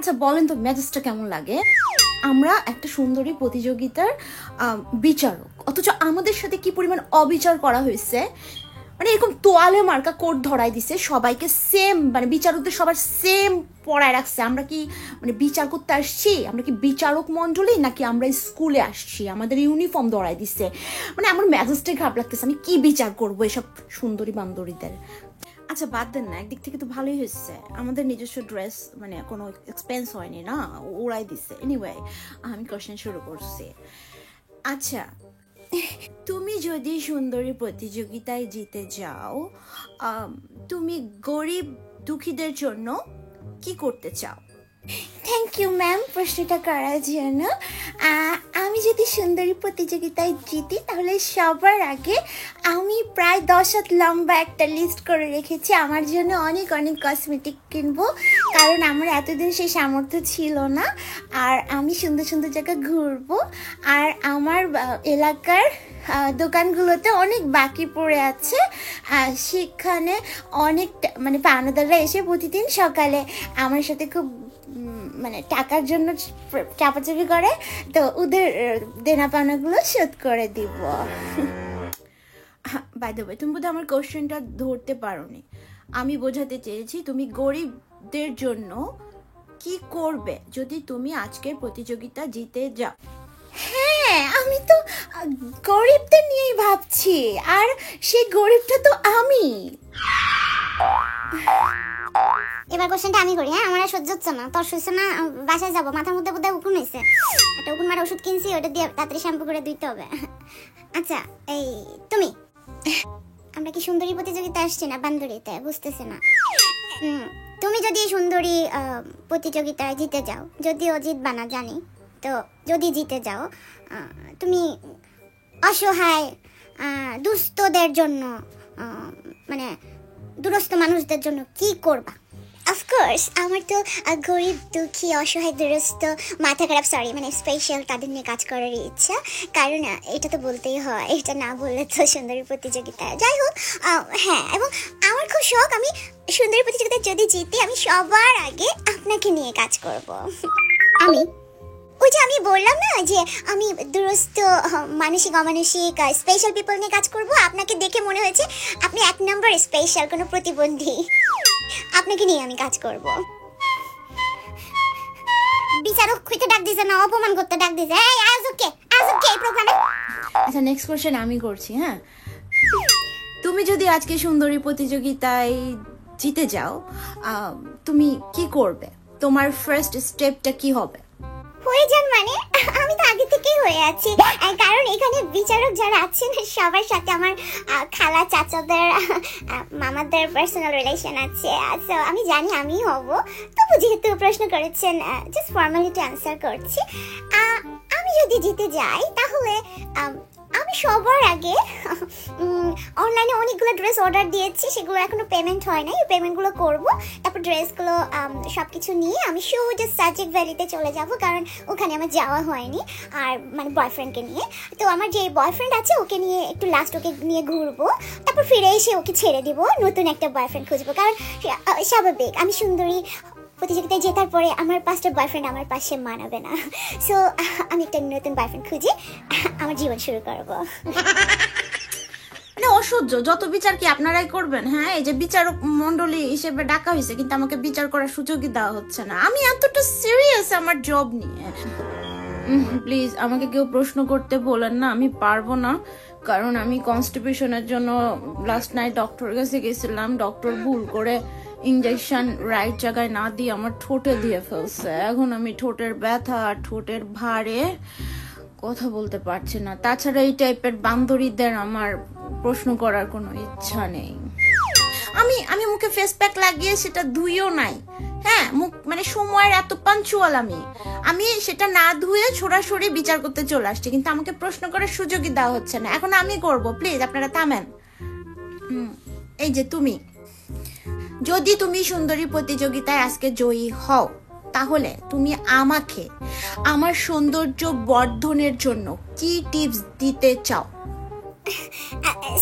আচ্ছা বলেন তো মেজাজটা কেমন লাগে? আমরা একটা সুন্দরী প্রতিযোগিতার বিচারক, অথচ আমাদের সাথে কি পরিমাণ অবিচার করা হয়েছে। মানে এরকম তোয়ালে মার্কা কোড ধরাই দিছে, সবাইকে সেম, মানে বিচারকদের সবার সেম পড়ায় রাখছে। আমরা কি মানে বিচার করতে আসছি? আমরা কি বিচারক মণ্ডলী নাকি আমরা স্কুলে আসছি? আমাদের ইউনিফর্ম ধরাই দিছে। মানে আমার মেজাজটাই খারাপ লাগতেছে। আমি কি বিচার করবো এসব সুন্দরী বান্দরীদের? আচ্ছা বাদ দেন না, একদিক থেকে তো ভালোই হয়েছে, আমাদের নিজস্ব ড্রেস মানে কোনো এক্সপেন্স হয়নি না, ওরাই দিছে। এনিওয়ে আমি কোশ্চেন শুরু করছি। আচ্ছা, তুমি যদি সুন্দরী প্রতিযোগিতায় জিতে যাও, তুমি গরিব দুঃখীদের জন্য কি করতে চাও? থ্যাংক ইউ ম্যাম প্রশ্নটা করার জন্য। আমি যদি সুন্দরী প্রতিযোগিতায় জিতি তাহলে সবার আগে আমি প্রায় 10 হাত লম্বা একটা লিস্ট করে রেখেছি আমার জন্য অনেক অনেক কসমেটিক কিনবো, কারণ আমার এতদিন সেই সামর্থ্য ছিল না। আর আমি সুন্দর সুন্দর জায়গায় ঘুরবো, আর আমার এলাকার দোকানগুলোতে অনেক বাকি পড়ে আছে, সেখানে অনেক মানে পাওনাদাররা এসে প্রতিদিন সকালে আমার সাথে খুব মানে টাকার জন্য চাপাচাপি করে, তো ওদের দেনা পাওনাগুলো শোধ করে দিব। বাই দ্য ওয়ে, তুমি বোধহয় আমার কোশ্চেনটা ধরতে পারোনি। আমি বোঝাতে চেয়েছি তুমি গরিবদের জন্য কি করবে যদি তুমি আজকের প্রতিযোগিতা জিতে যাও। হ্যাঁ, আমি তো গরিবদের নিয়েই ভাবছি, আর সেই গরিবটা তো আমি। এবার কোশ্চেনটা আমি করি। হ্যাঁ, আমার আর সহ্য হচ্ছে না, তোর সহ্য না, বাসায় যাবো, মাথার মধ্যে বোধহয় উকুন হয়েছে, একটা উকুন মারা ওষুধ কিনছি, ওটা দিয়ে তাড়াতাড়ি শ্যাম্পু করে ধুইতে হবে। আচ্ছা এই তুমি, আমরা কি সুন্দরী প্রতিযোগিতা আসছি না বান্দরীতে, বুঝতেছি না। তুমি যদি সুন্দরী প্রতিযোগিতায় জিতে যাও, যদিও জিতবা না জানি, তো যদি জিতে যাও তুমি অসহায় দুস্থদের জন্য মানে দুরস্থ মানুষদের জন্য কি করবা? অফকোর্স আমার তো গরিব দুঃখী অসহায় দুরস্থ মাথা খারাপ মানে স্পেশাল তাদের নিয়ে কাজ করার ইচ্ছা, কারণ এটা তো বলতেই হয়, এটা না বললে তো সুন্দরী প্রতিযোগিতা। যাই হোক, হ্যাঁ, এবং আমার খুব শখ আমি সুন্দরী প্রতিযোগিতায় যদি জিতি আমি সবার আগে আপনাকে নিয়ে কাজ করব। আমি ওই যে আমি বললাম না যে আমি দুরস্থ মানসিক অমানসিক স্পেশাল পিপল নিয়ে কাজ করব, আপনাকে দেখে মনে হয়েছে আপনি 1 নম্বর স্পেশাল কোনো প্রতিবন্ধী, আপনাকে নিয়ে আমি কাজ করব। বিচারক হইতে ডাক দিছে না, অপমান করতে ডাক দিছে। এই আজকে এই প্রোগ্রামে। আচ্ছা নেক্সট কোশ্চেন আমি করছি। হ্যাঁ, তুমি যদি আজকে সুন্দরী প্রতিযোগিতায় জিতে যাও, তুমি কি করবে? তোমার ফার্স্ট স্টেপটা কি হবে? হয়ে যান মানে আমি তো আগে থেকেই হয়ে আছি, কারণ এখানে বিচারক যারা আছেন সবার সাথে আমার খালা চাচাদের মামাদের পার্সোনাল রিলেশন আছে, সো আমি জানি আমি হব। তবু যেহেতু প্রশ্ন করেছেন জাস্ট ফর্মালিটি আনসার করছি। আমি যদি জিতে যাই তাহলে আমি সবার আগে অনলাইনে অনেকগুলো ড্রেস অর্ডার দিয়েছি, সেগুলো এখনো পেমেন্ট হয় নাই, পেমেন্টগুলো করব, তারপর ড্রেসগুলো সব কিছু নিয়ে আমি সোজা সাজেক ভ্যালিতে চলে যাব, কারণ ওখানে আমার যাওয়া হয়নি, আর মানে বয়ফ্রেন্ডকে নিয়ে। তো আমার যে বয়ফ্রেন্ড আছে ওকে নিয়ে একটু লাস্ট ওকে নিয়ে ঘুরবো, তারপর ফিরে এসে ওকে ছেড়ে দিব, নতুন একটা বয়ফ্রেন্ড খুঁজবো, কারণ স্বাভাবিক আমি সুন্দরী প্রতিযোগিতায় জেতার পরে আমার 5টা বয়ফ্রেন্ড আমার পাশে মানাবে না, সো আমি একটা নতুন বয়ফ্রেন্ড খুঁজে আমার জীবন শুরু করবো। মানে অসহ্য, যত বিচার কি আপনারাই করবেন? হ্যাঁ, এই যে বিচারক মন্ডলী হিসেবে ডাকা হয়েছে, কিন্তু আমাকে বিচার করার সুযোগই দেওয়া হচ্ছে না। আমি এতটা সিরিয়াস আমার জব নিয়ে। প্লিজ আমাকে কেউ প্রশ্ন করতে বলেন না, আমি পারবো না, কারণ আমি কনস্টিপেশনের জন্য লাস্ট নাইট ডক্টরের কাছে গেছিলাম, ডক্টর ভুল করে ইঞ্জেকশন রাইট জায়গায় না দিয়ে আমার ঠোঁটে দিয়ে ফেলছে। এখন আমি ঠোঁটের ব্যথা আর ঠোঁটের ভারে কথা বলতে পারছি না। তাছাড়া এই টাইপের বান্দরীদের আমার প্রশ্ন করার কোনো ইচ্ছা নেই। আমি মুখে ফেস প্যাক লাগিয়ে সেটা ধুইও নাই। হ্যাঁ, মুখ মানে সময়ের এত পাঞ্চুয়াল আমি সেটা না ধুয়ে সরাসরি বিচার করতে চলে আসছি, কিন্তু আমাকে প্রশ্ন করার সুযোগই দেওয়া হচ্ছে না। এখন আমি করব, প্লিজ আপনারা থামেন। এই যে তুমি যদি তুমি সুন্দরী প্রতিযোগিতায় আজকে জয়ী হও, তাহলে তুমি আমাকে আমার সৌন্দর্য বর্ধনের জন্য কি টিপস দিতে চাও?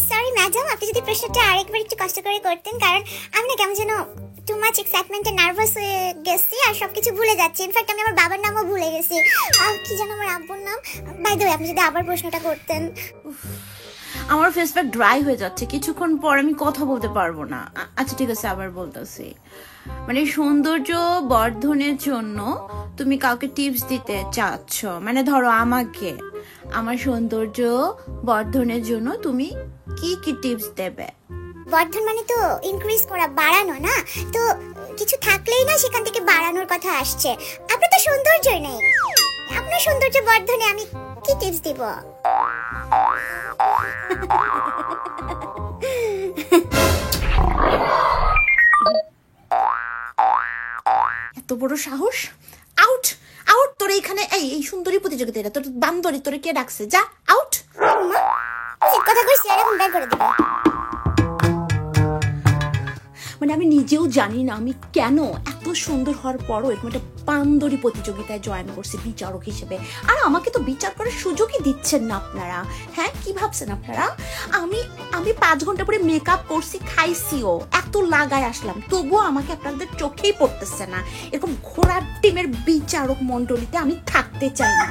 সরি ম্যাডাম, আপনি যদি প্রশ্নটা আরেকবার একটু কষ্ট করে করতেন, কারণ আমি না কেমন যেন টু মাচ এক্সাইটমেন্টে নার্ভাস হয়ে গেছি আর সবকিছু ভুলে যাচ্ছি। ইনফ্যাক্ট আমি আমার বাবার নামও ভুলে গেছি। কি জানো আমার আব্বুর নাম? বাই দ্য ওয়ে, আপনি যদি আবার প্রশ্নটা করতেন। আমার ফেসটা ড্রাই হয়ে যাচ্ছে, কিছুক্ষণ পর আমি কথা বলতে পারবো না। আচ্ছা ঠিক আছে, আবার বলতেছি। মানে সৌন্দর্য বর্ধনের জন্য তুমি কাউকে টিপস দিতে চাচ্ছ, মানে ধরো আমাকে আমার সৌন্দর্য বর্ধনের জন্য তুমি কি কি টিপস দেবে? বর্ধন মানে তো ইনক্রিজ করা, বাড়ানো না? তো কিছু থাকলেই না সেখান থেকে বাড়ানোর কথা আসছে। আপনার তো সৌন্দর্যই নেই, আপনার সৌন্দর্য বর্ধনে আমি কি টিপস দিব? এত বড় সাহস! Out out! তোর এইখানে এই সুন্দরী প্রতিযোগিতা, এটা তোর বান্দরী, তোরে কে ডাকছে? যা আউট! কথা কইছি আর এখন বের করে দিব। মানে আমি নিজেও জানি না আমি কেন এত সুন্দর হওয়ার পরও এরকম একটা বান্দরী প্রতিযোগিতায় জয়েন করছি বিচারক হিসেবে। আর আমাকে তো বিচার করার সুযোগই দিচ্ছেন না আপনারা। হ্যাঁ, কি ভাবছেন আপনারা? আমি 5 ঘন্টা পরে মেকআপ করছি, খাইছিও, এত লাগায় আসলাম, তবুও আমাকে আপনাদের চোখেই পড়তেছে না। এরকম ঘোড়ার টিমের বিচারক মন্ডলীতে আমি থাকতে চাই না।